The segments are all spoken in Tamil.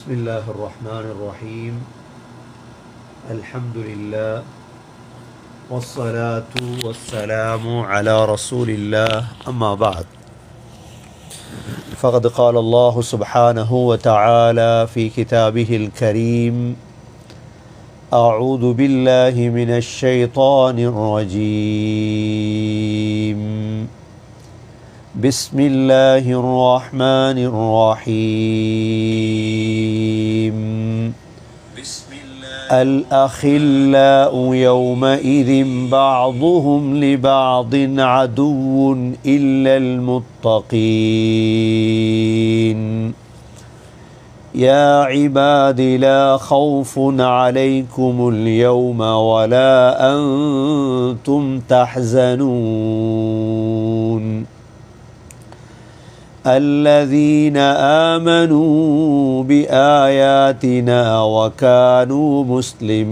بسم الله الرحمن الرحيم. الحمد لله والصلاة والسلام على رسول الله. أما بعد، فقد قال الله سبحانه وتعالى في كتابه الكريم: أعوذ بالله من الشيطان الرجيم. بسم الله الرحمن الرحيم. الأخلاء يومئذ بعضهم لبعض عدو إلا المتقين. يا عباد لا خوف عليكم اليوم ولا أنتم تحزنون. الذين آمنوا بآياتنا وكانوا مسلمين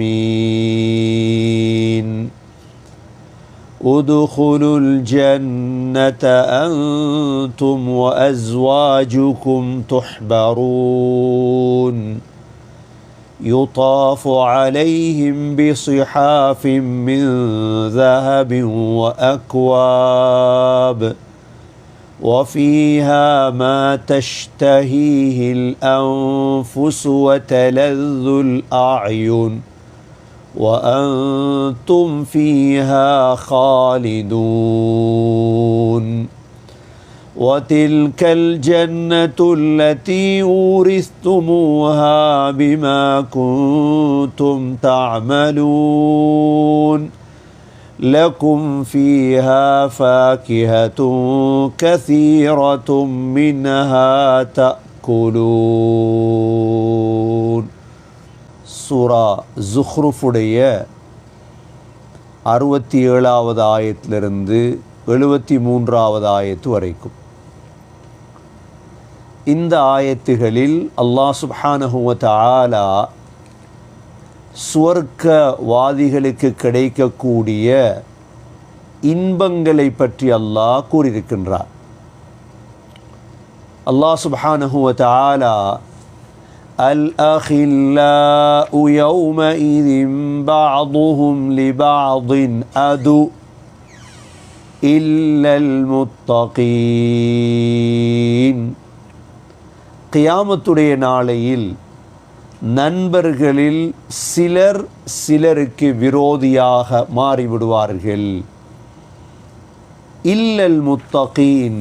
ادخلوا الجنة أنتم وأزواجكم تحبرون يطاف عليهم بصحاف من ذهب وأكواب وفيها ما تشتهيه الأنفس وتلذ الأعين وأنتم فيها خالدون. وتلك الجنة التي أورثتموها بما كنتم تعملون لكم فيها فاكهة كثيرة منها تأكلون. சூரா ஜுஹ்ருஃபுடைய 67வது ஆயத்திலிருந்து 73வது ஆயத்து வரைக்கும் இந்த ஆயத்துகளில் அல்லாஹ் சுப்ஹானஹு வ தஆலா சுவர்க்கவாதிகளுக்கு கிடைக்கக்கூடிய இன்பங்களை பற்றி அல்லாஹ் கூறியிருக்கின்றார். அல்லாஹ் சுப்ஹானஹு வ தஆலா الأخلاء يومئذ بعضهم لبعض عدو إلا المتقين. கியாமத்துடைய நாளையில் நண்பர்களில் சிலர் சிலருக்கு விரோதியாக மாறிவிடுவார்கள். இல்லல் முத்தகீன்,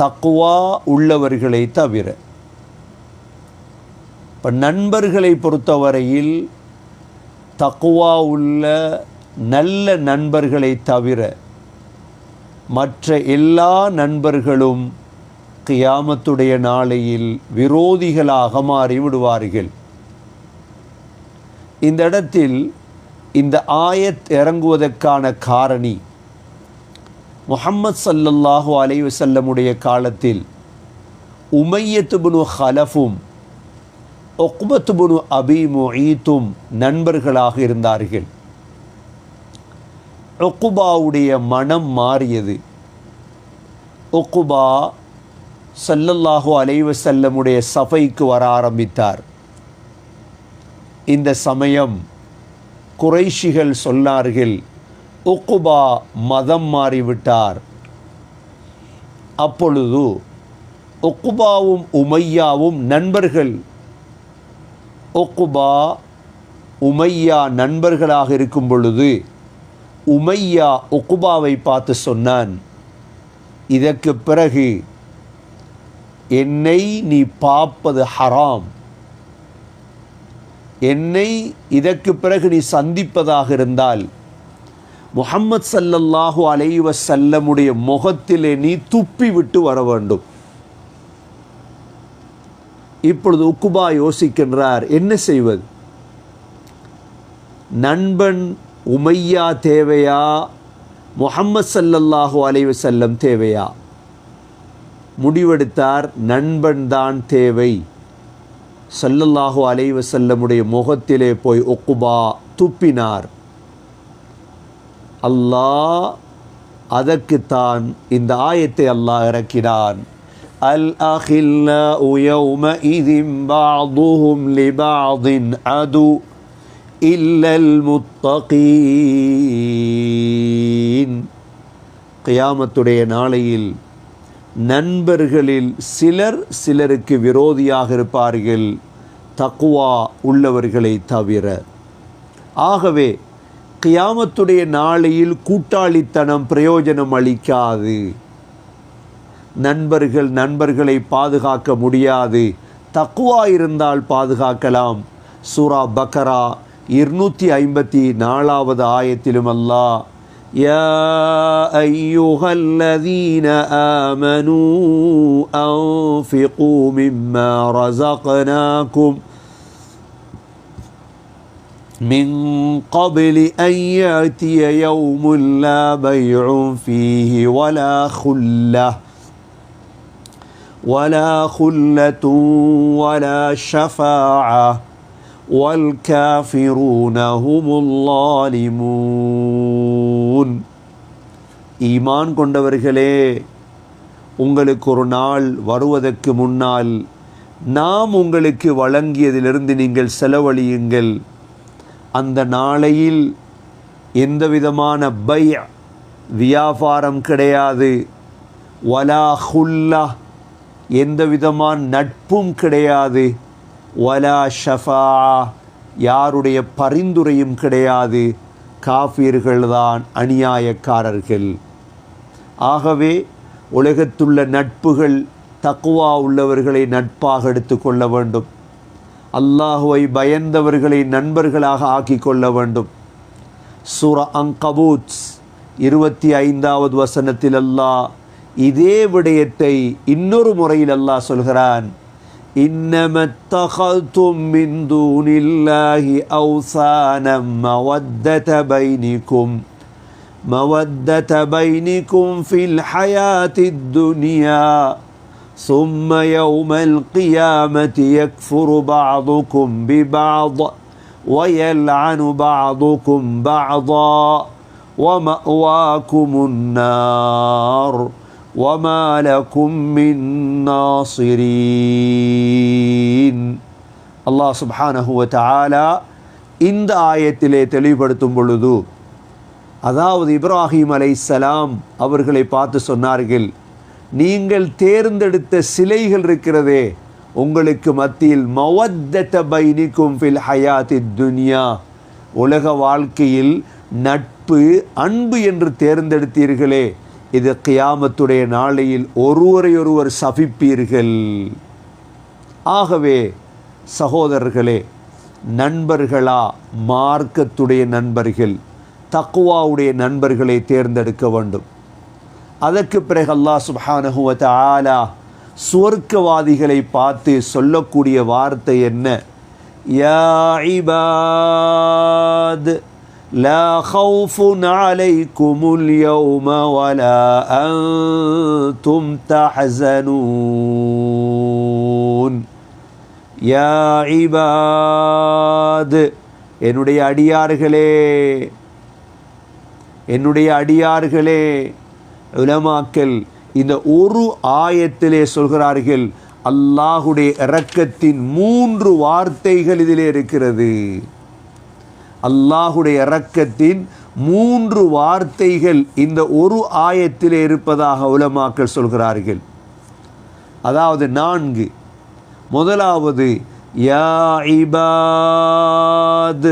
தக்வா உள்ளவர்களை தவிர. இப்போ நண்பர்களை பொறுத்தவரையில் தக்வா உள்ள நல்ல நண்பர்களை தவிர மற்ற எல்லா நண்பர்களும் கியாமத்துடைய நாளையில் விரோதிகளாக மாறிவிடுவார்கள். இந்த இடத்தில் இந்த ஆயத் இறங்குவதற்கான காரணி, முஹம்மது ஸல்லல்லாஹு அலைஹி வஸல்லமுடைய காலத்தில் உமையத் இப்னு ஹலஃபும் உக்பத் இப்னு அபி முஈத்தும் நண்பர்களாக இருந்தார்கள். உக்பாவுடைய மனம் மாறியது. உக்பா ஸல்லல்லாஹு அலைஹி வஸல்லமுடைய சஃபைக்கு வர ஆரம்பித்தார். இந்த சமயம் குறைஷிகள் சொன்னார்கள், உக்பா மதம் மாறிவிட்டார். அப்பொழுது உக்பாவும் உமையாவும் நண்பர்கள். உக்பா உமையா நண்பர்களாக இருக்கும் பொழுது உமையா உக்பாவை பார்த்து சொன்னான், இதற்கு பிறகு என்னை நீ பார்ப்பது ஹராம், என்னை இதற்கு பிறகு நீ சந்திப்பதாக இருந்தால் முஹம்மது ஸல்லல்லாஹு அலைஹி வஸல்லமுடைய முகத்திலே நீ துப்பி விட்டு வர வேண்டும். இப்பொழுது உக்பா யோசிக்கின்றார், என்ன செய்வது? நண்பன் உமையா தேவையா, முஹம்மது ஸல்லல்லாஹு அலைஹி வஸல்லம் தேவையா? முடிவெடுத்தார், நண்பன் தான் தேவை. ஸல்லல்லாஹு அலைஹி வஸல்லமுடைய முகத்திலே போய் உக்பா துப்பினார். அல்லாஹ் அதற்குத்தான் இந்த ஆயத்தை அல்லாஹ் இறக்கினான். الأخلاء يومئذ بعضهم لبعض عدو إلا المتقين. கியாமத்துடைய நாளையில் நண்பர்களில் சிலர் சிலருக்கு விரோதியாக இருப்பார்கள், தக்வா உள்ளவர்களை தவிர. ஆகவே கியாமத்துடைய நாளையில் கூட்டாளித்தனம் பிரயோஜனம் அளிக்காது. நண்பர்கள் நண்பர்களை பாதுகாக்க முடியாது. தக்வா இருந்தால் பாதுகாக்கலாம். சூரா பக்கரா 254வது ஆயத்திலும் அல்லாஹ் யா அய்யுஹல்லதீன ஆமனூ அன்ஃபிகூ மிம்மா ரஸக்னாகும் மின் கப்லி அன் யஅதிய யௌமுன் லா பைஉன் ஃபீஹி ولا خلة ولا شفاعة والكافرون هم الظالمون. ஈமான் கொண்டவர்களே, உங்களுக்கு ஒரு நாள் வருவதற்கு முன்னால் நாம் உங்களுக்கு வழங்கியதிலிருந்து நீங்கள் செலவழியுங்கள். அந்த நாளையில் எந்த விதமான வியாபாரம் கிடையாது. வலா ஹுல்லா, எந்த விதமான நட்பும் கிடையாது. வலா ஷஃபா, யாருடைய பரிந்துரையும் கிடையாது. காஃபிர்கள்தான் அநியாயக்காரர்கள். ஆகவே உலகத்துள்ள நட்புகள் தக்வா உள்ளவர்களை நட்பாக எடுத்துக்கொள்ள வேண்டும். அல்லாஹுவை பயந்தவர்களை நண்பர்களாக ஆக்கிக் கொள்ள வேண்டும். சூரா அன்கபூத் 25வது வசனத்தில் அல்லாஹ் இதே விடயத்தை இன்னொரு முறையில் அல்லாஹ் சொல்கிறான். இன்னமத்தகல்தும் மின் தூனில்லாஹி அவ்சானம் மவத்தத பைனிக்கும் ஃபில் ஹயாத்தித் துன்யா ثم يوم القيامة يكفر بعضكم ببعض ويلعن بعضكم بعضا ومأواكم النار وما لكم من ناصرين. அல்லாஹ் சுப்ஹானஹு வ தஆலா இந்த ஆயத்திலே தெளிவுபடுத்தும் பொழுது, அதாவது இப்ராஹிம் அலைஹிஸ்ஸலாம் அவர்களை பார்த்து சொன்னார்கள், நீங்கள் தேர்ந்தெடுத்த சிலைகள் இருக்கிறதே, உங்களுக்கு மத்தியில் மவத்தத பைனிக்கும் ஃபில் ஹயாத்தித் துன்யா, உலக வாழ்க்கையில் நட்பு அன்பு என்று தேர்ந்தெடுத்தீர்களே, இது கியாமத்துடைய நாளையில் ஒருவரையொருவர் சபிப்பீர்கள். ஆகவே சகோதரர்களே, நண்பர்களா மார்க்கத்துடைய நண்பர்கள், தக்வாவுடைய நண்பர்களை தேர்ந்தெடுக்க வேண்டும். அதற்கு பிறகு அல்லாஹ் சுப்ஹானஹு வ தஆலா சுவர்க்கவாதிகளை பார்த்து சொல்லக்கூடிய வார்த்தை என்ன? யா இபாத் லா ஹவுஃபுன் அலைக்குமுல் யௌம வலா அன்தும் தஹஸனூன். யா இபாத், என்னுடைய அடியார்களே. உலமாக்கள் இந்த ஒரு ஆயத்திலே சொல்கிறார்கள், அல்லாஹுடைய இரக்கத்தின் 3 வார்த்தைகள் இதிலே இருக்கிறது. அல்லாஹுடைய இரக்கத்தின் 3 வார்த்தைகள் இந்த ஒரு ஆயத்திலே இருப்பதாக உலமாக்கள் சொல்கிறார்கள். அதாவது 4. முதலாவது யா இபாத்,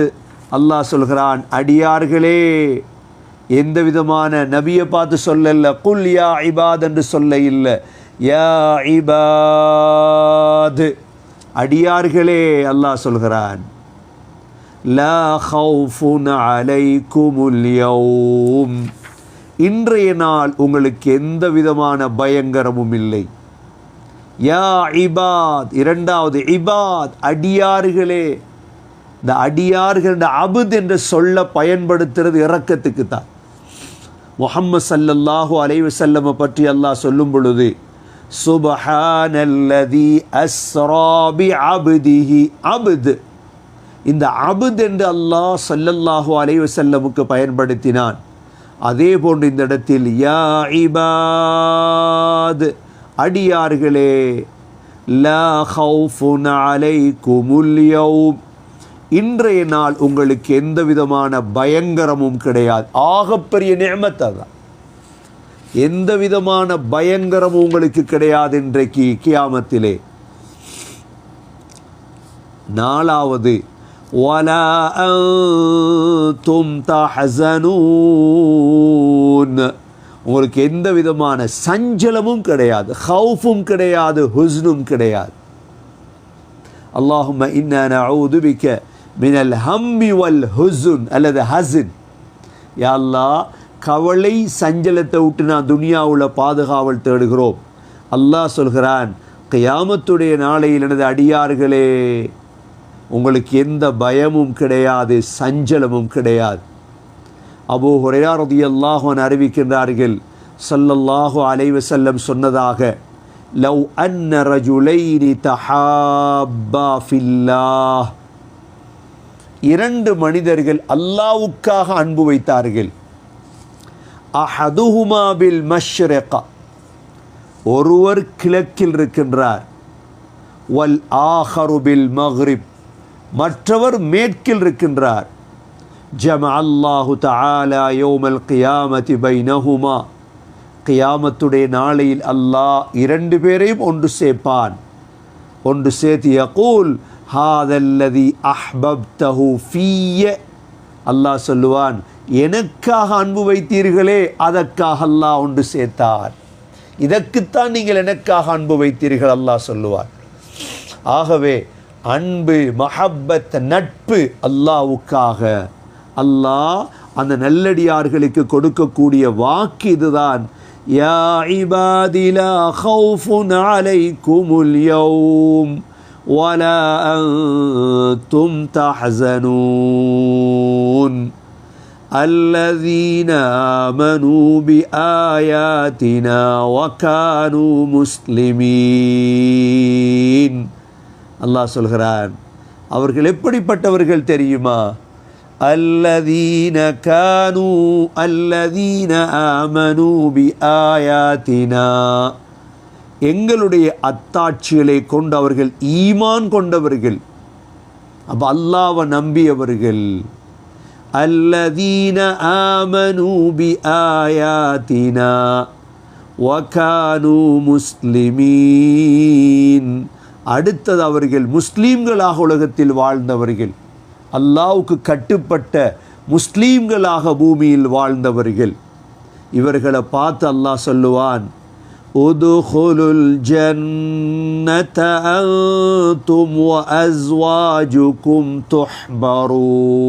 அல்லாஹ் சொல்கிறான் அடியார்களே. எந்த விதமான நபியை பார்த்து சொல்லல, குல் யா இபாத் என்று சொல்ல இல்லை, யா இபாத் அடியார்களே அல்லாஹ் சொல்கிறான். லா ஹவுஃபுன் அலைக்குமுல் யௌம், இன்றைய நாள் உங்களுக்கு எந்த விதமான பயங்கரமும் இல்லை. யா இபாத், இரண்டாவது இபாத் அடியார்களே. இந்த அடியார்கள் அபுத் என்ற சொல்ல பயன்படுத்துறது இரக்கத்துக்கு தான். முஹம்மது ஸல்லல்லாஹு அலைஹி வஸல்லம் பற்றி அல்லாஹ் சொல்லும் பொழுது, சுப்ஹானல்லதி அஸ்ரா பி அப்திஹி, அப்த், இந்த அப்த் என்று அல்லாஹ் ஸல்லல்லாஹு அலைஹி வஸல்லமுக்கு பயன்படுத்தினான். அதே போன்று இந்த இடத்தில் யா இபாத் அடியார்களே, லா ஹவுஃபுன் அலைக்குமுல் யௌம், இன்றைய நாள் உங்களுக்கு எந்த விதமான பயங்கரமும் கிடையாது. ஆகப்பெரிய நிஅமத் அதான். எந்த விதமான பயங்கரமும் உங்களுக்கு கிடையாது இன்றைக்கு கியாமத்திலே. நாலாவது, வலா அன்தும் தஹஸனூன், உங்களுக்கு எந்த விதமான சஞ்சலமும் கிடையாது, ஹவுஃபும் கிடையாது, ஹுஸ்னும் கிடையாது. அல்லாஹும்ம இன்னா நஊது பிக மினல் ஹம்மி வல் ஹுஸ்ன் அல்லது ஹஸன். யா அல்லாஹ், கவலை சஞ்சலத்தை விட்டு நான் துனியாவுல பாதுகாவல் தேடுகிறோம். அல்லாஹ் சொல்கிறான், கியாமத்துடைய நாளையில் எனது அடியார்களே, உங்களுக்கு எந்த பயமும் கிடையாது, சஞ்சலமும் கிடையாது. அபூ ஹுரைரா ரலியல்லாஹு அன்ஹு அறிவிக்கின்றார்கள், ஸல்லல்லாஹு அலைஹி வஸல்லம் சொன்னதாக, லவ் அன்ன ரஜுலைனி தஹாப்பா ஃபில்லாஹ், இரண்டு மனிதர்கள் அல்லாஹ்வுக்காக அன்பு வைத்தார்கள். அஹதுஹுமா பில் மஷ்ரிக, ஒருவர் கிழக்கில் இருக்கின்றார், வல் ஆஹரு பில் மக்ரிப், மற்றவர் மேற்கில் இருக்கின்றார். ஜமஅ அல்லாஹு தஆலா யௌமல் கியாமத்தி பைனஹுமா, கியாமத்துடைய நாளையில் அல்லாஹ் இரண்டு பேரையும் ஒன்று சேர்ப்பான். ஒன்று சேர்த்து யகூல் ஹாதல்லதி அஹ்பப்தஹு ஃபிய்ய, அல்லாஹ் சொல்லுவான், எனக்காக அன்பு வைத்தீர்களே அதற்காக அல்லாஹ் ஒன்று சேர்த்தார், இதற்குத்தான் நீங்கள் எனக்காக அன்பு வைத்தீர்கள், அல்லாஹ் சொல்லுவார். ஆகவே அன்பு, மஹப்பத், நட்பு அல்லாஹ்வுக்காக. அல்லாஹ் அந்த நல்லடியார்களுக்கு கொடுக்கக்கூடிய வாக்கு இதுதான், யா இபாதி லா ஹவுஃபுன் அலைக்குமுல் யௌம் வலா அன்தும் தஹஸனூன் அல்லதீன ஆமனூ பிஆயாத்தினா வகானூ முஸ்லிமீன். அல்லாஹ் சொல்கிறான், அவர்கள் எப்படிப்பட்டவர்கள் தெரியுமா? அல்லதீன ஆமனூ பிஆயாத்தினா, எங்களுடைய அத்தாட்சிகளை கொண்டு அவர்கள் ஈமான் கொண்டவர்கள். அப்ப அல்லாஹ்வை நம்பியவர்கள். அல்லதீன ஆமனூ பிஆயாத்தினா வகானூ முஸ்லிமீன், அடுத்தது அவர்கள் முஸ்லீம்களாக உலகத்தில் வாழ்ந்தவர்கள், அல்லாஹ்வுக்கு கட்டுப்பட்ட முஸ்லீம்களாக பூமியில் வாழ்ந்தவர்கள். இவர்களை பார்த்து அல்லாஹ் சொல்லுவான், உதுகுலுல் ஜன்னத அன்தும் வ அஸ்வாஜுகும் துஹ்பரூன்.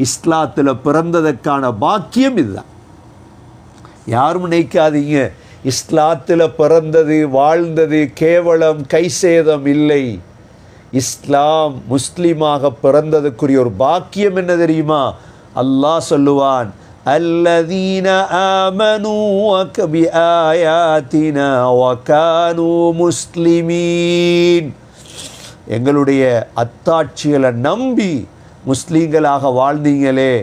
இஸ்லாத்தில் பிறந்ததற்கான பாக்கியம் இதுதான். யாரும் நினைக்காதீங்க இஸ்லாத்தில் பிறந்தது வாழ்ந்தது கேவலம் கைசேதம் இல்லை. இஸ்லாம் முஸ்லீமாக பிறந்ததுக்குரிய ஒரு பாக்கியம் என்ன தெரியுமா? அல்லாஹ் சொல்லுவான், அல்லதீன ஆமனூ பிஆயாத்தினா வகானூ முஸ்லிமீன், எங்களுடைய அத்தாட்சிகளை நம்பி முஸ்லீம்களாக வாழ்ந்தீங்களே,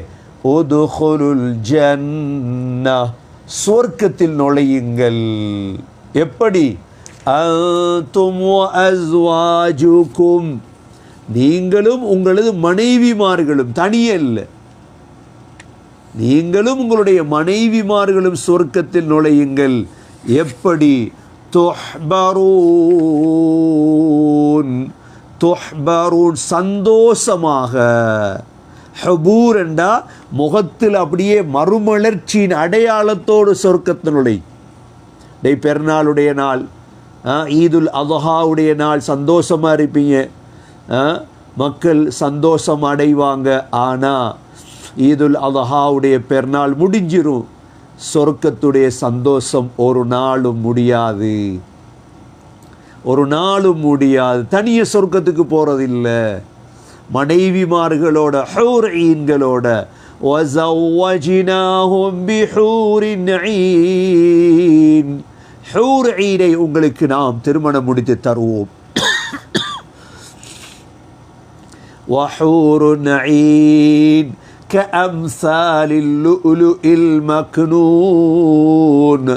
உதுகுலுல் ஜன்னah, சுவர்க்கத்தில் நுழையுங்கள். எப்படி? அன்தும் வ அஸ்வாஜுகும், நீங்களும் உங்களது மனைவிமார்களும், தனியல்ல, நீங்களும் உங்களுடைய மனைவிமார்களும் சொர்க்கத்தில் நுழையுங்கள். எப்படி? துஹ்பரூன், துஹ்பரூன், சந்தோஷமாக. ஹபூர் என்றா முகத்தில் அப்படியே மறுமலர்ச்சியின் அடையாளத்தோடு சொர்க்கத்தினுடைய பெருநாளுடைய நாள், ஈதுல் அத்ஹாவுடைய நாள் சந்தோஷமாக இருப்பீங்க, மக்கள் சந்தோஷம் அடைவாங்க. ஆனால் ஈதுல் அத்ஹாவுடைய பெருநாள் முடிஞ்சிரும், சொர்க்கத்துடைய சந்தோஷம் ஒரு நாளும் முடியாது, ஒரு நாளும் முடியாது. தனிய சொர்க்கத்துக்கு போகிறதில்லை, மனைவிமார்களோட, ஹூர் ஈன்களோட. வஸவ்வஜ்னாஹும் பிஹூரின் ஈன், ஹூர் ஈனை உங்களுக்கு நாம் திருமணம் முடித்து தருவோம். வஹூருன் ஈன் கஅம்சாலில் லுஅ்லுஇல் மக்னூன்,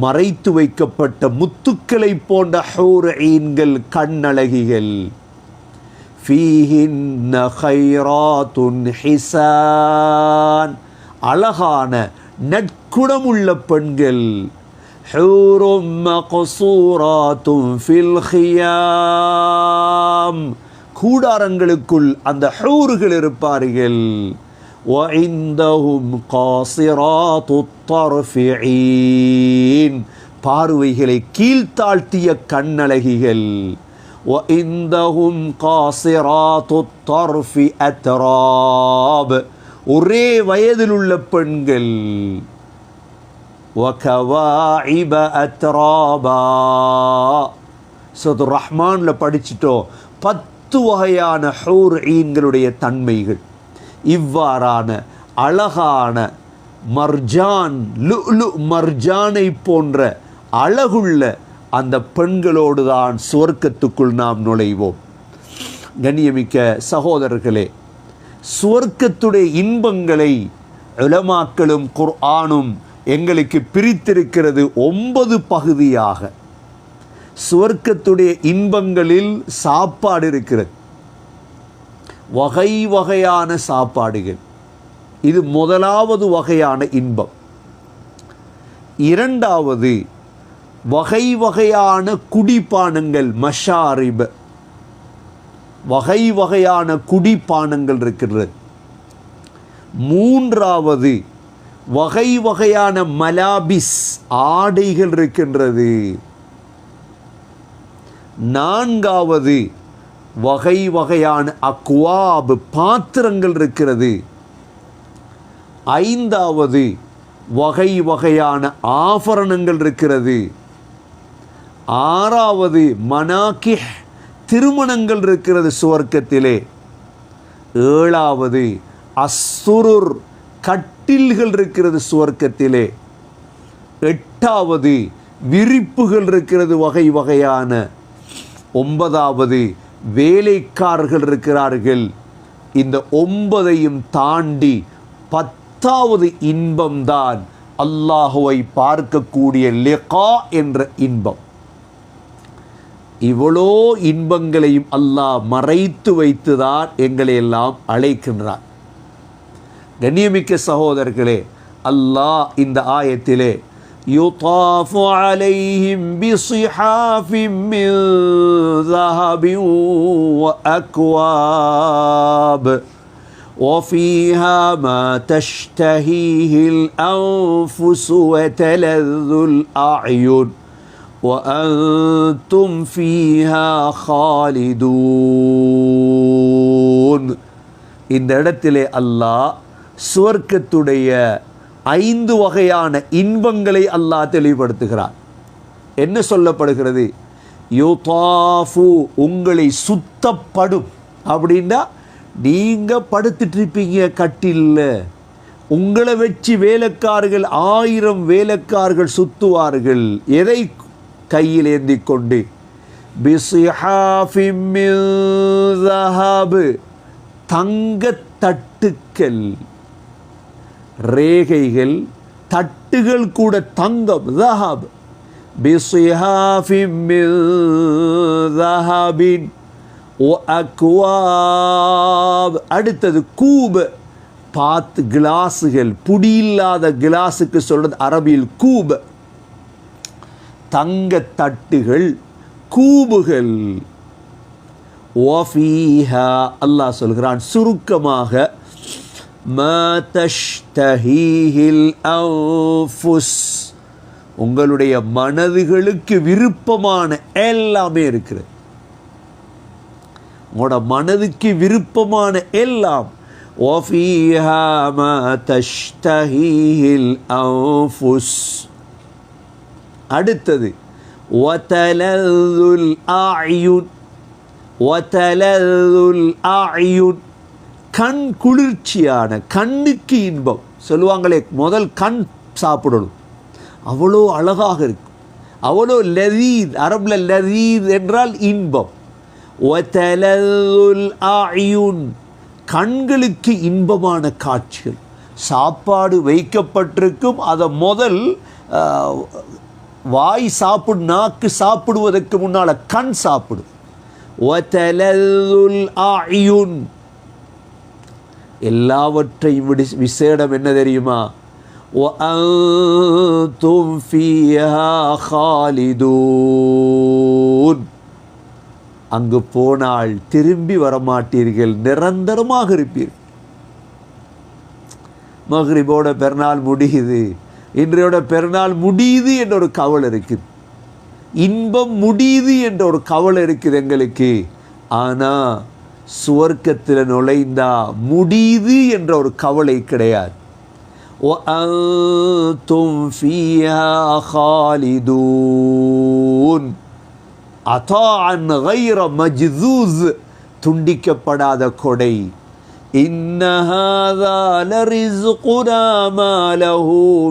மறைத்து வைக்கப்பட்ட முத்துக்களை போன்ற ஹூர் ஈன்கள், கண்ணழகிகள். ஃபீஹின்ன கைராத்துன் ஹிசான், அழகான நற்குணமுள்ள பெண்கள். ஹூரும் மக்சூராத்துன் ஃபில் ஹியாம், கூடாரங்களுக்குள் அந்த ஹூர்கள் இருப்பார்கள். وَعِنْدَهُمْ قَاصِرَاتُ الطَّرْفِ عِينٌ, பார்வைகளை கீழ்த்தாழ்த்திய கண்ணழகிகள். وَعِنْدَهُمْ قَاصِرَاتُ الطَّرْفِ أَتْرَابٌ, ஒரே வயதில் உள்ள பெண்கள். وَكَوَاعِبَ أَتْرَابًا, சூரத்துர் ரஹ்மான்ல படிச்சிட்டோம் 10 வகையான ஹூர் ஈன்களுடைய தன்மைகள். இவ்வாறான அழகான மர்ஜான், லுலு மர்ஜானை போன்ற அழகுள்ள அந்த பெண்களோடு தான் சுவர்க்கத்துக்குள் நாம் நுழைவோம். கண்ணியமிக்க சகோதரர்களே, சுவர்க்கத்துடைய இன்பங்களை உலமாக்களும் குர்ஆனும் எங்களுக்கு பிரித்திருக்கிறது 9 பகுதியாக. சுவர்க்கத்துடைய இன்பங்களில் சாப்பாடு இருக்கிறது, வகை வகையான சாப்பாடுகள். இது முதலாவது வகையான இன்பம். இரண்டாவது வகை வகையான குடிப்பானங்கள், மஷாரிப், வகை வகையான குடிப்பானங்கள் இருக்கிறது. மூன்றாவது வகை வகையான மலாபிஸ், ஆடைகள் இருக்கின்றது. நான்காவது வகை வகையான அக்வாப், பாத்திரங்கள் இருக்கிறது. ஐந்தாவது வகை வகையான ஆபரணங்கள் இருக்கிறது. ஆறாவது மனாகிஹ், திருமணங்கள் இருக்கிறது சுவர்க்கத்திலே. ஏழாவது அஸ்ஸுருர், கட்டில்கள் இருக்கிறது சுவர்க்கத்திலே. எட்டாவது விரிப்புகள் இருக்கிறது வகை வகையான. ஒன்பதாவது வேலைக்காரர்கள் இருக்கிறார்கள். இந்த 9ஐயும் தாண்டி 10வது இன்பம்தான் அல்லாஹுவை பார்க்கக்கூடிய லிகா என்ற இன்பம். இவ்வளோ இன்பங்களையும் அல்லாஹ் மறைத்து வைத்துதான் எங்களை எல்லாம் அழைக்கின்றார். கண்ணியமிக்க சகோதரர்களே, அல்லாஹ் இந்த ஆயத்திலே يطاف عليهم بصحاف من ذهب وأكواب وفيها ما تشتهيه الأنفس وتلذ الأعين وأنتم فيها خالدون. இந்த இடத்திலே அல்லாஹ் சுவர்க்கத்துடைய 5 வகையான இன்பங்களை அல்லாஹ் தெளிவுபடுத்துகிறார். என்ன சொல்லப்படுகிறது? யுதாஃபு, உங்களை சுத்தப்படும். அப்படின்னா நீங்கள் படுத்துட்டு இருப்பீங்க கட்டில்ல, உங்களை வச்சு வேலைக்காரர்கள் 1000 வேலைக்காரர்கள் சுத்துவார்கள். எதை கையில் ஏந்தி கொண்டு? பிஸ்ஹாஃபிம் மின் ஸஹப், தங்கத்தட்டுக்கள், ரேகைகள், தட்டுகள் கூட தங்கம், ஸஹப். பிஸ்ஹாஃபிம் மின் ஸஹபின் வ அக்வாப். அடுத்தது கூப், பாத், கிளாஸுகள், புடியில்லாத கிளாஸுக்கு சொல்றது அரபியில் கூப். தங்க தட்டுகள், கூபுகள். வஃபீஹா, அல்லாஹ் சொல்கிறான் சுருக்கமாக, மா தஷ்தஹீஹில் அன்ஃபுஸ், உங்களுடைய மனதுகளுக்கு விருப்பமான எல்லாமே இருக்கிறது. உங்களோட மனதுக்கு விருப்பமான எல்லாம். வஃபீஹா மா தஷ்தஹீஹில் அன்ஃபுஸ். அடுத்தது வதலதுல் அயுன், வதலதுல் அயுன், கண் குளிர்ச்சியான, கண்ணுக்கு இன்பம். சொல்லுவாங்களே, முதல் கண் சாப்பிடணும், அவ்வளோ அழகாக இருக்கும், அவ்வளோ லதீத். அரபில் லதீத் என்றால் இன்பம். வதலதுல் அயுன், கண்களுக்கு இன்பமான காட்சிகள். சாப்பாடு வைக்கப்பட்டிருக்கும், அதை முதல் வாய் சாப்பிடு, நாக்கு சாப்பிடுவதற்கு முன்னால் கண் சாப்பிடும். வதலல்லுல் அயுன், எல்லாவற்றையும் விசேடம் என்ன தெரியுமா? வஅன்தும் ஃபீஹா காலிதூன், அங்கு போனால் திரும்பி வரமாட்டீர்கள், நிரந்தரமாக இருப்பீர்கள். மக்ரிபோட பெருநாள் முடியுது, இன்றையோட பெருநாள் முடியுது என்ற ஒரு கவலை இருக்குது, இன்பம் முடியுது என்ற ஒரு கவலை இருக்குது எங்களுக்கு. ஆனால் சுவர்க்கத்தில் நுழைந்தா முடியுது என்ற ஒரு கவலை கிடையாது. وَأَنْتُمْ فِيهَا خَالِدُونَ عَطَاءً غَيْرَ مَجْذُوذٍ, துண்டிக்கப்படாத கொடை. إِنَّ هَذَا لَرِزْقُنَا مَا لَهُ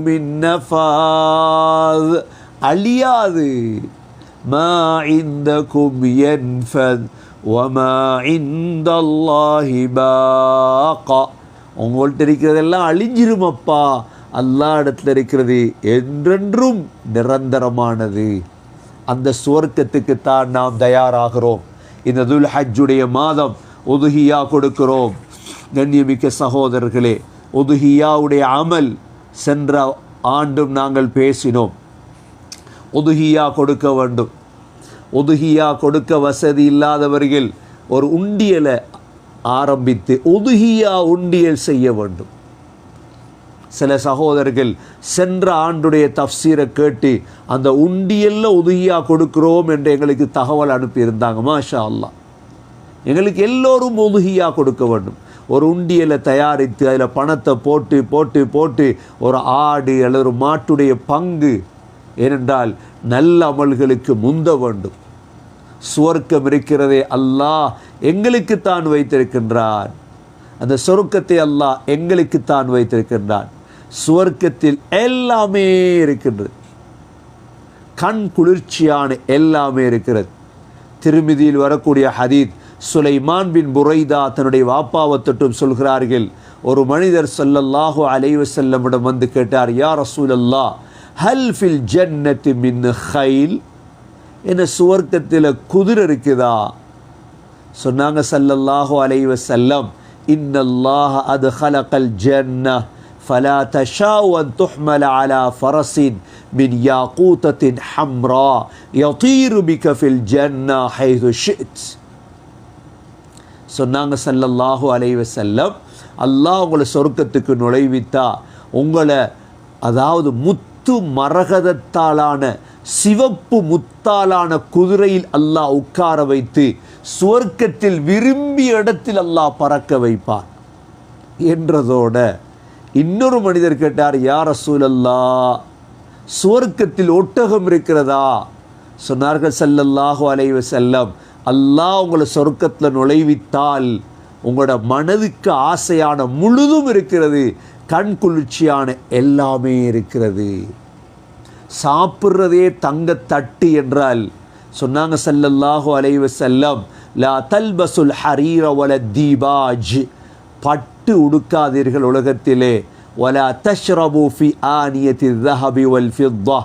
مِنْ نَفَاذٍ, அழியாது. مَا عِنْدَكُمْ يَنْفَذْ وَمَا عِنْدَ اللَّهِ بَاقٍ, உங்கள்கிட்ட இருக்கிறதெல்லாம் அழிஞ்சிருமப்பா, அல்லாஹ் இடத்துல இருக்கிறது என்றென்றும் நிரந்தரமானது. அந்த சுவர்க்கத்துக்குத்தான் நாம் தயாராகிறோம். இந்த துல் ஹஜ்ஜுடைய மாதம் உதுஹியா கொடுக்கிறோம். கண்ணியமிக்க சகோதரர்களே, உதுஹியாவுடைய அமல் சென்ற ஆண்டும் நாங்கள் பேசினோம். உதுஹியா கொடுக்க வேண்டும். உதுஹியா கொடுக்க வசதி இல்லாதவர்கள் ஒரு உண்டியலை ஆரம்பித்து உதுஹியா உண்டியல் செய்ய வேண்டும். சில சகோதரர்கள் சென்ற ஆண்டுடைய தஃப்சீரை கேட்டு அந்த உண்டியல்ல உதுஹியா கொடுக்கிறோம் என்று எங்களுக்கு தகவல் அனுப்பியிருந்தாங்க. மாஷா அல்லாஹ், எங்களுக்கு எல்லோரும் உதுஹியா கொடுக்க வேண்டும். ஒரு உண்டியலை தயாரித்து அதில் பணத்தை போட்டு போட்டு போட்டு ஒரு ஆடு அல்லது ஒரு மாட்டுடைய பங்கு, ஏனென்றால் நல்ல அமல்களுக்கு முந்த வேண்டும். சுவர்க்கம் இருக்கிறதே அல்லாஹ் எங்களுக்குத்தான் வைத்திருக்கின்றான். அந்த சொர்க்கத்தை அல்லாஹ் எங்களுக்குத்தான் வைத்திருக்கின்றான். சுவர்க்கத்தில் எல்லாமே இருக்கின்றது, கண் குளிர்ச்சியான எல்லாமே இருக்கிறது. திருமிதியில் வரக்கூடிய ஹதீத், சுலைமான் பின் புரைதா தன்னுடைய வாப்பாவை தொட்டும் சொல்கிறார்கள், ஒரு மனிதர் ஸல்லல்லாஹு அலைஹி வஸல்லமிடம் வந்து கேட்டார், யா ரசூலல்லாஹ் ஹல் ஃபில் ஜன்னத்தி மின் ஹைல், என்ன சுவர்க்கத்தில் குதிரை இருக்குதா? சொன்னாங்க ஸல்லல்லாஹு அலைஹி வஸல்லம், இன்னல்லாஹ அத்ஹலகல் ஜன்னஹ் ஃபலா தஷாஉ அன் துஹ்மல அலா ஃபரஸின் மின் யாகூத்தத்தின் ஹம்ரா யதீரு பிக ஃபில் ஜன்னஹ் ஹைது ஷித். சொன்னாங்க ஸல்லல்லாஹு அலைஹி வஸல்லம், அல்லாஹ் உங்களை சொர்க்கத்துக்கு நுழைவித்தா உங்களை, அதாவது முத்து மரகதத்தாலான சிவப்பு முத்தாலான குதிரையில் அல்லாஹ் உட்கார வைத்து சுவர்க்கத்தில் விரும்பிய இடத்தில் அல்லாஹ் பறக்க வைப்பார் என்றதோட இன்னொரு மனிதர் கேட்டார், யா ரசூலல்லாஹ் சுவர்க்கத்தில் ஒட்டகம் இருக்கிறதா? சொன்னார்கள் ஸல்லல்லாஹு அலைஹி வஸல்லம், அல்லாஹ் உங்களை சொர்க்கத்தில் நுழைவித்தால் உங்களோட மனதுக்கு ஆசையான முழுதும் இருக்கிறது, கண் குளிர்ச்சியான எல்லாமே இருக்கிறது. சாப்பிட்றதே தங்க தட்டு என்றால் சொன்னாங்க ஸல்லல்லாஹு அலைஹி வஸல்லம், லா தல்பசுல் ஹரீர வல தீபாஜ், பட்டு உடுக்காதீர்கள் உலகத்திலே, வலா தஷ்ரபு ஃபி ஆனியத்தி ذஹபி வல் ஃபித்தா,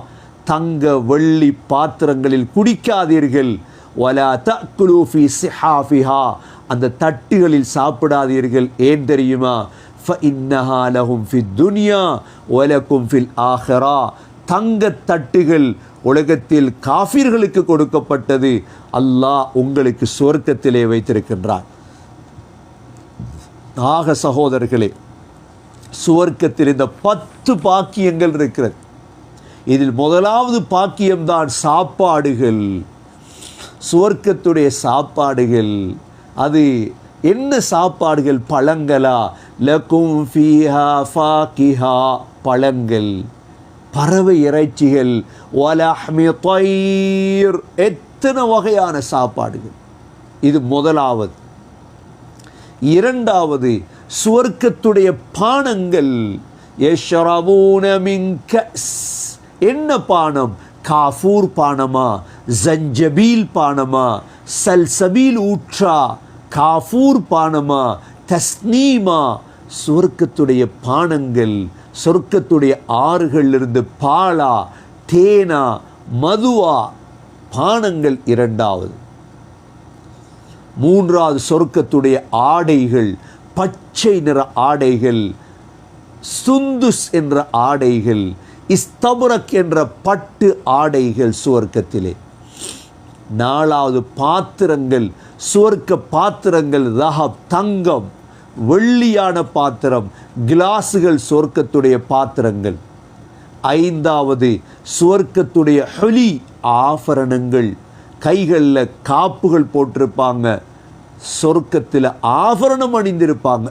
தங்க வெள்ளி பாத்திரங்களில் குடிக்காதீர்கள், வலா தஅக்குலு ஃபி சிஹாஃபிஹா, அந்த தட்டுகளில் சாப்பிடாதீர்கள். ஏன் தெரியுமா? ஃபஇன்னஹா லஹும் ஃபித் துன்யா வலக்கும் ஃபில் ஆஹிரா, தங்க தட்டுகள் உலகத்தில் காஃபிர்களுக்கு கொடுக்கப்பட்டது, அல்லாஹ் உங்களுக்கு சுவர்க்கத்திலே வைத்திருக்கின்றார். ஆக சகோதரர்களே, சுவர்க்கத்தில் இந்த 10 பாக்கியங்கள் இருக்கிறது. இதில் முதலாவது பாக்கியம்தான் சாப்பாடுகள். சுவர்க்கத்துடைய சாப்பாடுகள், அது என்ன சாப்பாடுகள்? பழங்களா? லகும் ஃபீஹா ஃபாகிஹா, பழங்கள், பறவை இறைச்சிகள், வலஹ்மி தைர், எத்தனை வகையான சாப்பாடுகள். இது முதலாவது. இரண்டாவது, சுவர்க்கத்துடைய பானங்கள், யஷ்ரபூன மின் கஸ், என்ன பானம்? காஃபூர் பானமா, ஜஞ்சபீல் பானமா, சல்சபீல் ஊற்றா, காஃபூர் பானமா, தஸ்னீமா, சுவர்க்கத்துடைய பானங்கள். சொர்க்கத்துடைய ஆறுகளிலிருந்து பாலா, தேனா, மதுவா பானங்கள் இரண்டாவது. மூன்றாவது சொர்க்கத்துடைய ஆடைகள் பச்சை நிற ஆடைகள், சுந்துஸ் என்ற ஆடைகள், இஸ்தபரக் என்ற பட்டு ஆடைகள் சுவர்க்கத்திலே. நாலாவது பாத்திரங்கள், சுவர்க்க பாத்திரங்கள் தஹப் தங்கம் வெள்ளியான பாத்திரம், கிளாஸுகள் சுவர்க்கத்துடைய பாத்திரங்கள். ஐந்தாவது சுவர்க்கத்துடைய ஹொலி ஆபரணங்கள், கைகளில் காப்புகள் போட்டிருப்பாங்க, சொர்க்கத்தில் ஆபரணம் அணிந்திருப்பாங்க.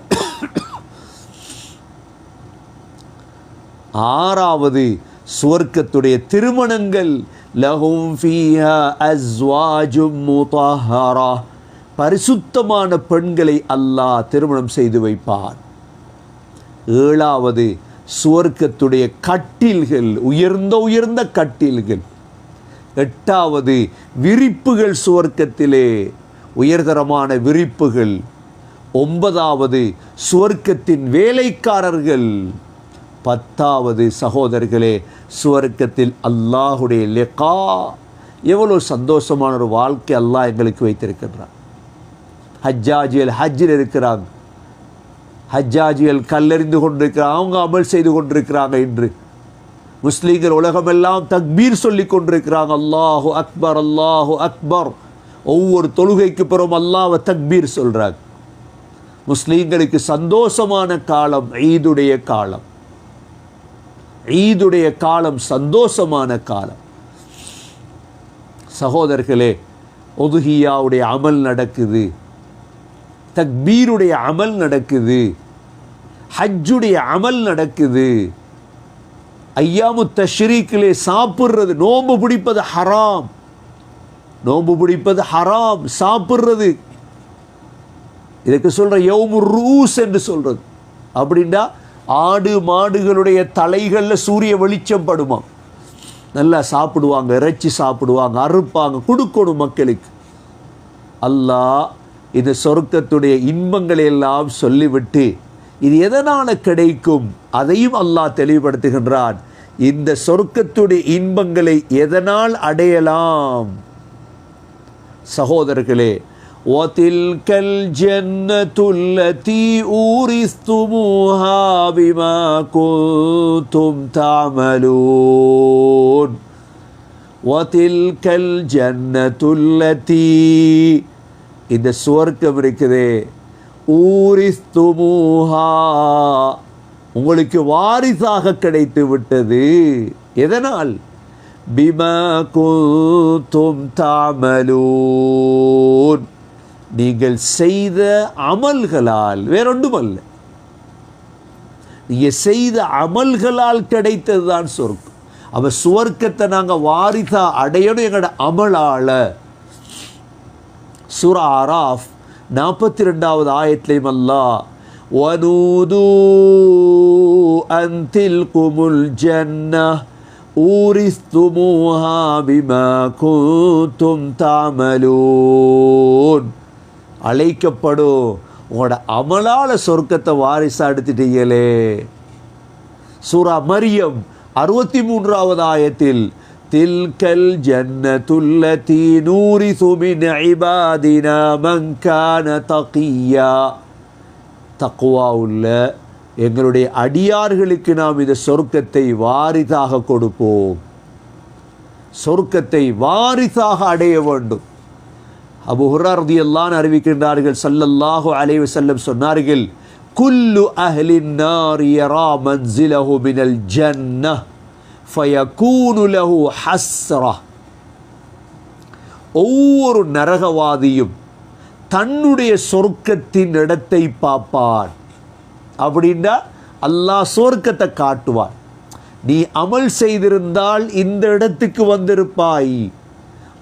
ஆறாவது சுவர்க்கத்துடைய திருமணங்கள், லஹும் ஃபீஹா அஸ்வாஜும் முதஹ்ஹரா, பரிசுத்தமான பெண்களை அல்லாஹ் திருமணம் செய்து வைப்பார். ஏழாவது சுவர்க்கத்துடைய கட்டில்கள், உயர்ந்த உயர்ந்த கட்டில்கள். எட்டாவது விரிப்புகள், சுவர்க்கத்திலே உயர்தரமான விரிப்புகள். ஒன்பதாவது சுவர்க்கத்தின் வேலைக்காரர்கள். பத்தாவது சகோதரர்களே, சுவர்க்கத்தில் அல்லாஹுடைய லிகா. எவ்வளோ சந்தோஷமான ஒரு வாழ்க்கை அல்லாஹ் எங்களுக்கு வைத்திருக்கின்றான். ஹஜ்ஜாஜிகள் ஹஜ்ஜில் இருக்கிறாங்க, ஹஜ்ஜாஜிகள் கல்லெறிந்து கொண்டிருக்கிறாங்க, அவங்க அமல் செய்து கொண்டிருக்கிறாங்க. இன்று முஸ்லீம்கள் உலகமெல்லாம் தக்பீர் சொல்லி கொண்டிருக்கிறாங்க, அல்லாஹு அக்பர் அல்லாஹு அக்பர். ஒவ்வொரு தொழுகைக்கு பிறகும் அல்லாஹ்வை தக்பீர் சொல்றாங்க. முஸ்லீம்களுக்கு சந்தோஷமான காலம் ஈதுடைய காலம். ஈதுடைய காலம் சந்தோஷமான காலம். சகோதரர்களே, உதுஹியாவுடைய அமல் நடக்குது, தக்பீருடைய அமல் நடக்குது, ஹஜ்ஜுடைய அமல் நடக்குது. ஐயாமு தஷ்ரீக்கிலே சாப்பிட்றது, நோன்பு பிடிப்பது ஹராம், நோன்பு பிடிப்பது ஹராம், சாப்பிட்றது இதுக்கு சொல்ற யௌமுர் ரூஸ் என்று சொல்றது. அப்படின்னா ஆடு மாடுகளுடைய தலைகளில் சூரிய வெளிச்சம் படுமா, நல்லா சாப்பிடுவாங்க, இறைச்சி சாப்பிடுவாங்க, அறுப்பாங்க, கொடுக்கணும் மக்களுக்கு. அல்லாஹ் இந்த சொர்க்கத்துடைய இன்பங்களை எல்லாம் சொல்லிவிட்டு இது எதனால் கிடைக்கும் அதையும் அல்லாஹ் தெளிவுபடுத்துகின்றான். இந்த சொர்க்கத்துடைய இன்பங்களை எதனால் அடையலாம்? சகோதரர்களே, وَتِلْكَ الْجَنَّةُ الَّتِي أُورِثْتُمُوهَا بِمَا كُنْتُمْ تَعْمَلُونَ وَتِلْكَ الْجَنَّةُ الَّتِي, இந்த சுவர்க்கம் இருக்குதே, ஊரிஸ்துமூஹா, உங்களுக்கு வாரிசாக கிடைத்து விட்டது. எதனால்? பிமா குன்தும் தஅமலூன், நீங்கள் செய்த அமல்களால், வேறொன்றுமல்ல, நீங்க செய்த அமல்களால் கிடைத்ததுதான் சொர்க்கம். அப்ப சுவர்க்கத்தை நாங்கள் வாரிசா அடையணும் எங்களோட அமலால. சூரா ஆராஃப் 42வது ஆயத்திலையும் அல்லாஹ் வனூது அன் தில்குமுல் ஜன்னஹ் ஊரிஸ்துமூஹா பிமா குன்தும் தஅமலூன், அழைக்கப்படும், உங்களோட அமலால சொர்க்கத்தை வாரிசா எடுத்துட்டீங்களே. சூரா மரியம் 63வது ஆயத்தில் தில்கல் ஜன்னத்துல்லதி நூரிசு மின் இபாதினா மன் கான தகியா, தக்வா உள்ள எங்களுடைய அடியார்களுக்கு நாம் இந்த சொர்க்கத்தை வாரிசாக கொடுப்போம். சொர்க்கத்தை வாரிசாக அடைய வேண்டும். அபூ ஹுரைரா ரலியல்லாஹு அன்ஹு அறிவிக்கின்றார்கள், ஸல்லல்லாஹு அலைஹி வஸல்லம் சொன்னார்கள், குல்லு அஹ்லின் நார் யரா மன்சிலஹு மினல் ஜன்னஹ் ஃபயகூனு லஹு ஹஸ்ரா, ஒவ்வொரு நரகவாதியும் தன்னுடைய சொர்க்கத்தின் இடத்தை பார்ப்பான். அப்படின்னா அல்லாஹ் சொர்க்கத்தை காட்டுவான். நீ அமல் செய்திருந்தால் இந்த இடத்துக்கு வந்திருப்பாய்.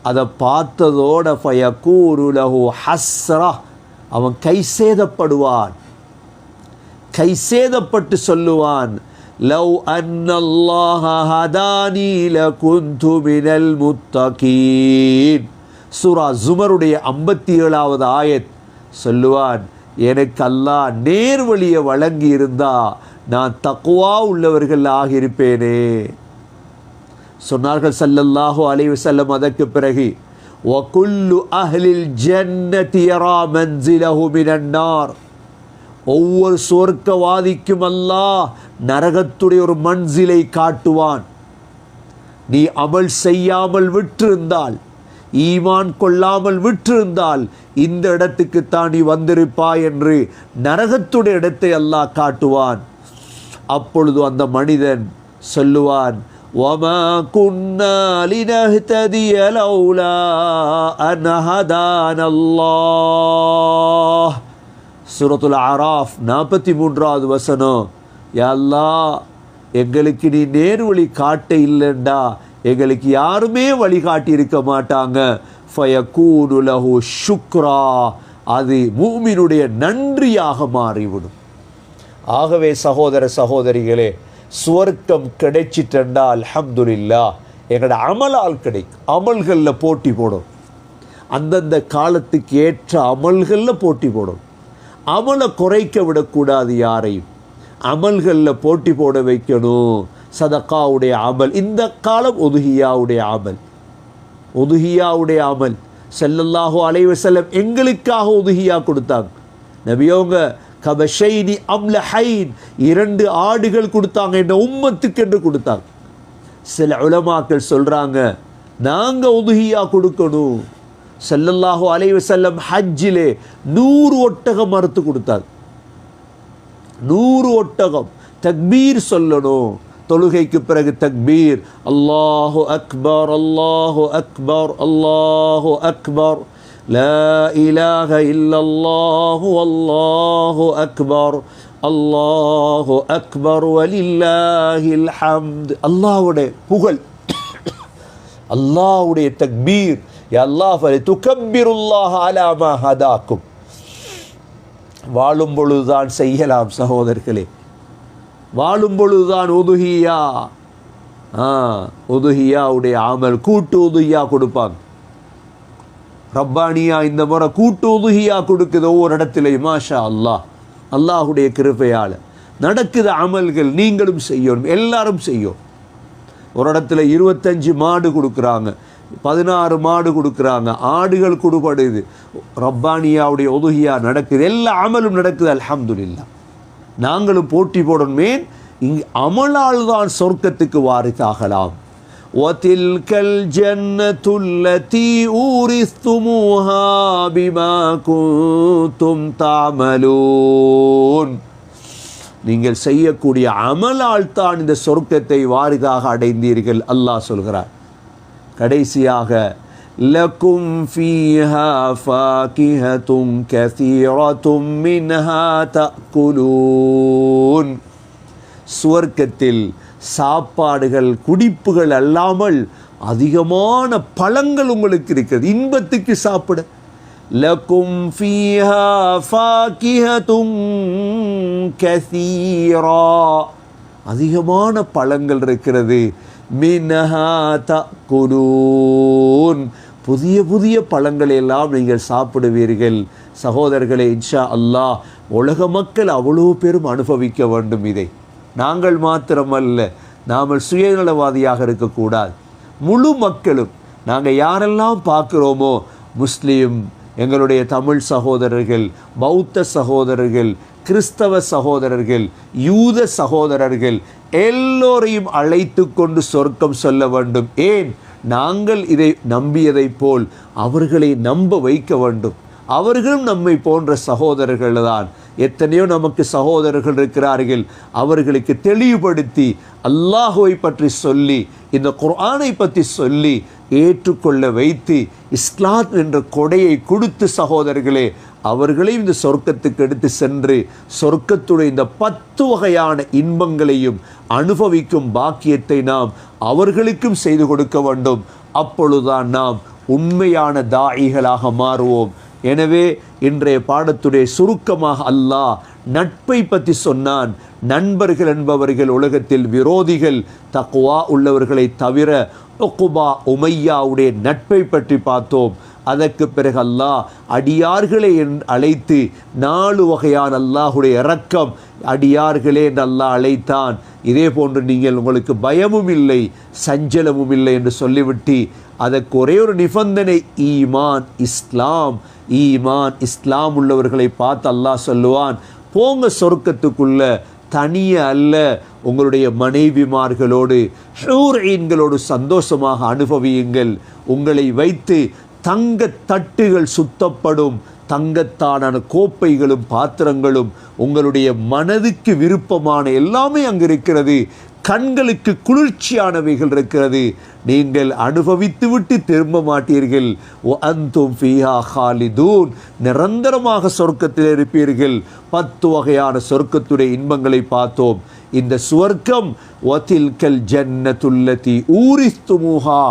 அதை பார்த்ததோட ஃபயகூனு லஹு ஹஸ்ரா, அவன் கை சேதப்படுவான். கை சேதப்பட்டு சொல்லுவான், லவ் அன்னல்லாஹ ஹதானி லகுந்து மினல் முத்தகீன். சூரா ஜுமருடைய 57வது ஆயத் சொல்லுவான், எனக்கு அல்லாஹ் நேர்வழியை வழங்கி இருந்தா நான் தக்வா உள்ளவர்கள் ஆகியிருப்பேனே. சொன்னார்கள் ஸல்லல்லாஹு அலைஹி வஸல்லம் அதற்கு பிறகு வகுல்லு அஹ்லில் ஜன்னதி யரா மன்சிலஹு மினன் நார், ஒவ்வொரு சொர்க்கவாதிக்கும் அல்லாஹ் நரகத்துடைய ஒரு மன்சிலை காட்டுவான். நீ அமல் செய்யாமல் விட்டிருந்தால், ஈமான் கொள்ளாமல் விட்டிருந்தால் இந்த இடத்துக்குத்தான் நீ வந்திருப்பாய் என்று நரகத்துடைய இடத்தை அல்லாஹ் காட்டுவான். அப்பொழுது அந்த மனிதன் சொல்லுவான், وَمَا كُنَّا لِنَهْتَدِيَ لَوْلَا أَنْ هَدَانَا اللَّهُ. சூரத்துல் அராஃப் 43வது வசனம். யா அல்லாஹ், எங்களுக்கு நீ நேர்வழி காட்ட இல்லைண்டா எங்களுக்கு யாருமே வழிகாட்டி இருக்க மாட்டாங்க. ஃபயகூனு லஹு ஷுக்ரா, அது மூமினுடைய நன்றியாக மாறிவிடும். ஆகவே சகோதர சகோதரிகளே, சுவர்க்கம் கிடைச்சிட்டா அல்ஹம்துலில்லாஹ், எங்களோட அமலால் கிடைக்கும். அமல்களில் போட்டி போடும், அந்தந்த காலத்துக்கு ஏற்ற அமல்களில் போட்டி போடும். அமலை குறைக்க விடக்கூடாது யாரையும், அமல்களில் போட்டி போட வைக்கணும். சதகாவுடைய அமல், இந்த காலம் உதுஹியாவுடைய அமல், உதுஹியாவுடைய அமல். ஸல்லல்லாஹு அலைஹி வஸல்லம் எங்களுக்காக உதுஹியா கொடுத்தாங்க. நபியோங்க கபஷைனி அம்லஹைன், 2 ஆடுகள் கொடுத்தாங்க, இந்த உம்மத்துக்கு என்று கொடுத்தாங்க. சில உலமாக்கள் சொல்றாங்க நாங்கள் உதுஹியா கொடுக்கணும். ஸல்லல்லாஹு அலைஹி வஸல்லம் ஹஜ்ஜிலே 100 ஒட்டகம் மறுத்து கொடுத்தாங்க. 100 ஒட்டகம். தக்பீர் சொல்லணும், தொழுகைக்கு பிறகு தக்பீர், அல்லாஹு அக்பர் அல்லாஹு அக்பர் அல்லாஹு அக்பர், லா இலாஹ இல்லல்லாஹு அல்லாஹு அக்பர் அல்லாஹு அக்பர் வலில்லாஹில் ஹம்த். அல்லாஹ்வுடைய புகழ், அல்லாஹ்வுடைய தக்பீர். யா அல்லாஹ் ஃபலிதுகப்பிருல்லாஹ அலா மா ஹதாக்கும். வாழும் பொழுதுதான் செய்யலாம் சகோதரர்களே, வாழும் பொழுதுதான் உதுஹியா. உதுஹியாவுடைய அமல், கூட்டு உதுஹியா கொடுப்பாங்க. ரப்பானியா இந்த முறை கூட்டு உதுஹியா கொடுக்குது ஒவ்வொரு இடத்துலையும். மாஷா அல்லாஹ், அல்லாஹுடைய கிருபையால் நடக்குது அமல்கள். நீங்களும் செய்யணும், எல்லாரும் செய்யும். ஒரு இடத்துல 25 மாடு கொடுக்குறாங்க, 16 மாடு கொடுக்குறாங்க, ஆடுகள் கொடுப்படுது. ரப்பானியாவுடைய உதுஹியா நடக்குது, எல்லா அமலும் நடக்குது. அல்ஹம்துலில்லாஹ். நாங்களும் போட்டி போடணுமே, இங்கு அமலால் தான் சொர்க்கத்துக்கு வாரிசாகலாம். وَتِلْكَ الْجَنَّةُ الَّتِي أُورِثْتُمُوهَا بِمَا كُنْتُمْ تَعْمَلُونَ. நீங்கள் செய்யக்கூடிய அமலால் தான் இந்த சொர்க்கத்தை வாரிதாக அடைந்தீர்கள் அல்லாஹ் சொல்கிறார். கடைசியாக லக்கும் ஃபீஹா ஃபாகிஹத்துன் கஸீரத்தும் மின்ஹா தஅகுலூன். சுவர்க்கத்தில் சாப்பாடுகள் குடிப்புகள் அல்லாமல் அதிகமான பழங்கள் உங்களுக்கு இருக்கிறது, இன்பத்துக்கு சாப்பிட. லக்கும் ஃபீஹா ஃபாகிஹத்துன் கஸீரா, அதிகமான பழங்கள் இருக்கிறது. மின்ஹா தஅகுலூன், புதிய புதிய பழங்களை எல்லாம் நீங்கள் சாப்பிடுவீர்கள். சகோதரர்களே, இன்ஷா அல்லாஹ் உலக மக்கள் அவ்வளோ பேரும் அனுபவிக்க வேண்டும் இதை. நாங்கள் மாத்திரமல்ல, நாம் சுயநலவாதியாக இருக்கக்கூடாது. முழு மக்களும், நாங்கள் யாரெல்லாம் பார்க்குறோமோ, முஸ்லீம், எங்களுடைய தமிழ் சகோதரர்கள், பௌத்த சகோதரர்கள், கிறிஸ்தவ சகோதரர்கள், யூத சகோதரர்கள் எல்லோரையும் அழைத்து கொண்டு சொர்க்கம் சொல்ல வேண்டும். ஏன்? நாங்கள் இதை நம்பியதைப் போல் அவர்களை நம்ப வைக்க வேண்டும். அவர்களும் நம்மை போன்ற சகோதரர்கள் தான். எத்தனையோ நமக்கு சகோதரர்கள் இருக்கிறார்கள், அவர்களுக்கு தெளிவுபடுத்தி அல்லாஹுவை பற்றி சொல்லி, இந்த குர்ஆனை பற்றி சொல்லி ஏற்றுக்கொள்ள வைத்து இஸ்லாம் என்ற கொடையை கொடுத்து சகோதரர்களே அவர்களையும் இந்த சொர்க்கத்துக்கு எடுத்து சென்று சொர்க்கத்துடைய இந்த 10 வகையான இன்பங்களையும் அனுபவிக்கும் பாக்கியத்தை நாம் அவர்களுக்கும் செய்து கொடுக்க வேண்டும். அப்பொழுதுதான் நாம் உண்மையான தாயிகளாக மாறுவோம். எனவே இன்றைய பாடத்துடைய சுருக்கமாக அல்லாஹ் நட்பை பற்றி சொன்னான். நண்பர்கள் என்பவர்கள் உலகத்தில் விரோதிகள், தக்வா உள்ளவர்களை தவிர உக்குபா உமையாவுடைய நட்பை பற்றி பார்த்தோம். அதற்கு பிறகு அல்லாஹ் அடியார்களை அழைத்து 4 வகையான அல்லாஹுடைய இரக்கம் அடியார்களே என்று அல்லாஹ் அழைத்தான். இதே போன்று நீங்கள் உங்களுக்கு பயமும் இல்லை சஞ்சலமும் இல்லை என்று சொல்லிவிட்டு அதற்கு ஒரே ஒரு நிபந்தனை ஈமான் இஸ்லாம் உள்ளவர்களை பார்த்து அல்லாஹ் சொல்லுவான், போங்க சொர்க்கத்துக்குள்ள, தனியே அல்ல, உங்களுடைய மனைவிமார்களோடு ஹூர்ஈன்களோடு சந்தோஷமாக அனுபவியுங்கள். உங்களை வைத்து தங்க தட்டுகள் சுத்தப்படும், தங்கத்தான கோப்பைகளும் பாத்திரங்களும், உங்களுடைய மனதுக்கு விருப்பமான எல்லாமே அங்கு இருக்கிறது. கண்களுக்கு குளிர்ச்சியானவைகள் இருக்கிறது. நீங்கள் அனுபவித்து விட்டு திரும்ப மாட்டீர்கள். அன்தும் ஃபீஹா ஹாலிதூன், நிரந்தரமாக சொர்க்கத்தில் இருப்பீர்கள். 10 வகையான சொர்க்கத்துடைய இன்பங்களை பார்த்தோம். இந்த சுவர்க்கம் வதில்கல் ஜன்னத்துல்லதி ஊரிஸ்துமுஹா,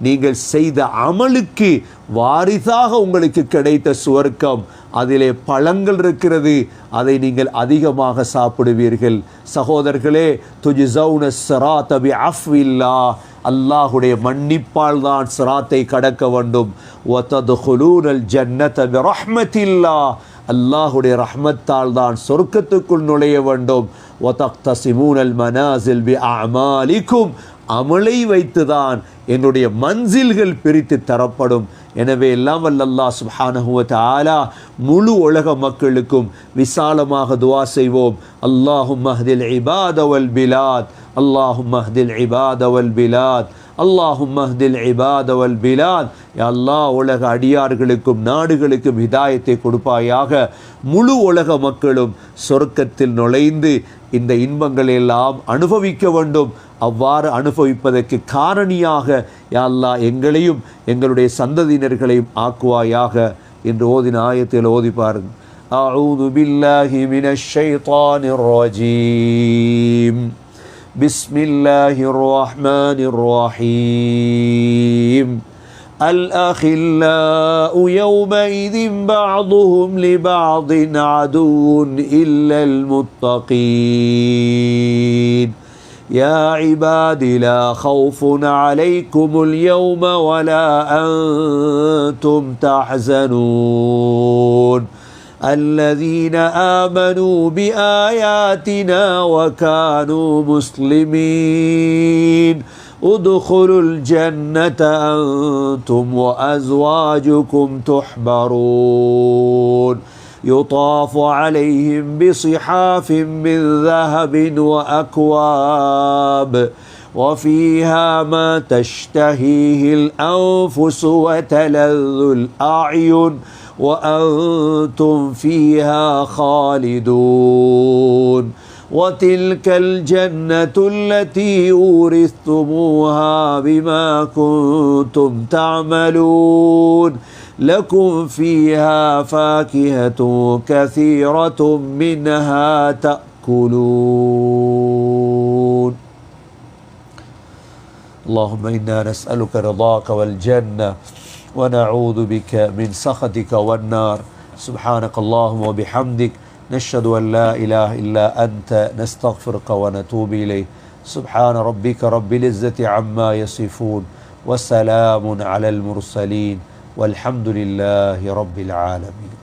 நீங்கள் செய்த அமலுக்கு வாரிசாக உங்களுக்கு கிடைத்த சுவர்க்கம். அதிலே பழங்கள் இருக்கிறது, அதை நீங்கள் அதிகமாக சாப்பிடுவீர்கள். சகோதரர்களே, துஜ்ஸௌன ஸிராத பிஅஃவில்லாஹ், அல்லாஹுடைய மன்னிப்பால் தான் சிராத்தை கடக்க வேண்டும். வததுகுலூனல் ஜன்னத பிரஹ்மத்தில்லாஹ், அல்லாஹுடைய ரஹ்மத்தால் தான் சொர்க்கத்துக்குள் நுழைய வேண்டும். வதக்தஸிமூனல் மனாஸில் பிஅஅமாலிக்கும், அமலை வைத்துதான் என்னுடைய மன்சில்கள் பிரித்து தரப்படும். எனவே எல்லாம் வல்ல அல்லாஹ் சுப்ஹானஹு வ தஆலா முழு உலக மக்களுக்கும் விசாலமாக துஆ செய்வோம். அல்லாஹும்ம ஹ்தில் இபாத வல் பிலாத், அல்லாஹும்ம ஹ்தில் இபாத வல் பிலாத், அல்லாஹும்ம ஹ்தில் இபாத வல் பிலாத். யா அல்லாஹ், உலக அடியார்களுக்கும் நாடுகளுக்கும் ஹிதாயத்தை கொடுப்பாயாக. முழு உலக மக்களும் சொர்க்கத்தில் நுழைந்து இந்த இன்பங்களை எல்லாம் அனுபவிக்க வேண்டும். அவ்வாறு அனுபவிப்பதற்கு காரணியாக யா அல்லாஹ் எங்களையும் எங்களுடைய சந்ததியினர்களையும் ஆக்குவாயாக என்று ஓதின ஆயத்தில் ஓதி பாருங்கள். அஊது பில்லாஹி மினஷ் ஷைத்தானிர் ரஜீம். பிஸ்மில்லாஹிர் ரஹ்மானிர் ரஹீம். الأخلاء يومئذ بعضهم لبعض عدو إلا المتقين يا عباد لا خوف عليكم اليوم ولا أنتم تحزنون الذين آمنوا بآياتنا وكانوا مسلمين ادخلوا الجنة أنتم وأزواجكم تحبرون يطاف عليهم بصحاف من ذهب وأكواب وفيها ما تشتهيه الأنفس وتلذ الأعين وأنتم فيها خالدون وتلك الجنة التي أورثتموها بما كنتم تعملون لكم فيها فاكهة كثيرة منها تأكلون. اللهم إنا نسألك رضاك والجنة ونعوذ بك من سخطك والنار. سبحانك اللهم وبحمدك نشهد أن لا إله إلا أنت نستغفرك ونتوب إليك. سبحان ربك رب العزة عما يصفون وسلام على المرسلين والحمد لله رب العالمين.